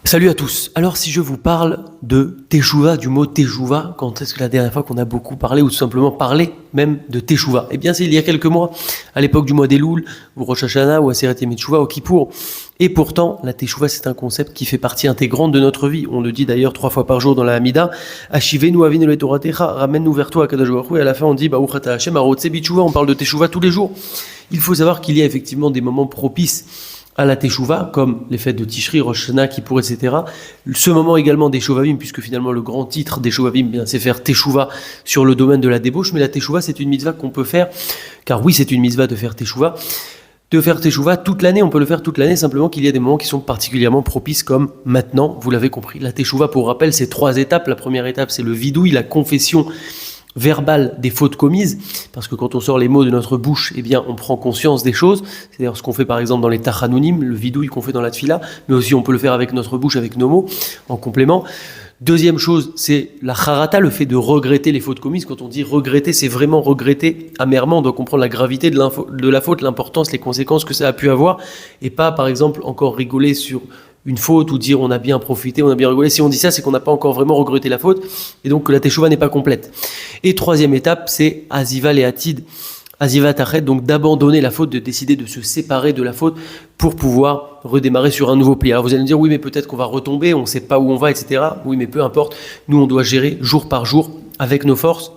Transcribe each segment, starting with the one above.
Salut à tous. Alors si je vous parle de Teshuvah, du mot Teshuvah, quand est-ce que la dernière fois qu'on a beaucoup parlé ou tout simplement parlé même de Teshuvah? Eh bien c'est il y a quelques mois, à l'époque du mois d'Elul, ou Rosh Hashanah, ou Aseret Yemei Teshuvah, au Kippour. Et pourtant, la Teshuvah c'est un concept qui fait partie intégrante de notre vie. On le dit d'ailleurs 3 fois par jour dans la Hamida. Ashivenu avinu le Toratecha, ramène-nous vers toi, Akadosh Baruch Hu. Et à la fin on dit Baruch ata Hashem arotse biteshuvah. On parle de Teshuvah tous les jours. Il faut savoir qu'il y a effectivement des moments propices à la Teshuvah, comme les fêtes de Tishri, Rosh Hashanah, Kippour, etc. Ce moment également des Shovavim, puisque finalement le grand titre des Shovavim, bien, c'est faire Teshuvah sur le domaine de la débauche, mais la Teshuvah, c'est une mitzvah qu'on peut faire, car oui, c'est une mitzvah de faire Teshuvah. De faire Teshuvah toute l'année, on peut le faire toute l'année, simplement qu'il y a des moments qui sont particulièrement propices, comme maintenant, vous l'avez compris. La Teshuvah, pour rappel, c'est 3 étapes. La première étape, c'est le vidouille, la confession verbale des fautes commises, parce que quand on sort les mots de notre bouche, eh bien, on prend conscience des choses. C'est d'ailleurs ce qu'on fait par exemple dans les tachanounim, le vidouille qu'on fait dans la tfila, mais aussi on peut le faire avec notre bouche, avec nos mots, en complément. Deuxième chose, c'est la charata, le fait de regretter les fautes commises. Quand on dit regretter, c'est vraiment regretter amèrement. On doit comprendre la gravité de la faute, l'importance, les conséquences que ça a pu avoir, et pas par exemple encore rigoler sur une faute ou dire on a bien profité, on a bien rigolé. Si on dit ça, c'est qu'on n'a pas encore vraiment regretté la faute et donc que la Teshuvah n'est pas complète. Et troisième étape, c'est Aziva Le'atid, Aziva Tachet, donc d'abandonner la faute, de décider de se séparer de la faute pour pouvoir redémarrer sur un nouveau pli. Alors vous allez me dire, oui mais peut-être qu'on va retomber, on ne sait pas où on va, etc. Oui mais peu importe, nous on doit gérer jour par jour avec nos forces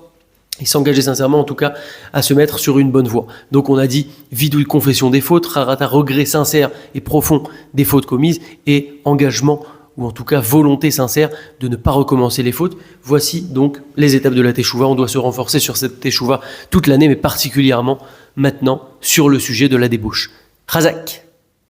et s'engager sincèrement en tout cas à se mettre sur une bonne voie. Donc on a dit vidouille, confession des fautes, rarata, regret sincère et profond des fautes commises et engagement ou en tout cas volonté sincère de ne pas recommencer les fautes. Voici donc les étapes de la Teshuvah. On doit se renforcer sur cette Teshuvah toute l'année mais particulièrement maintenant sur le sujet de la débauche. Chazak.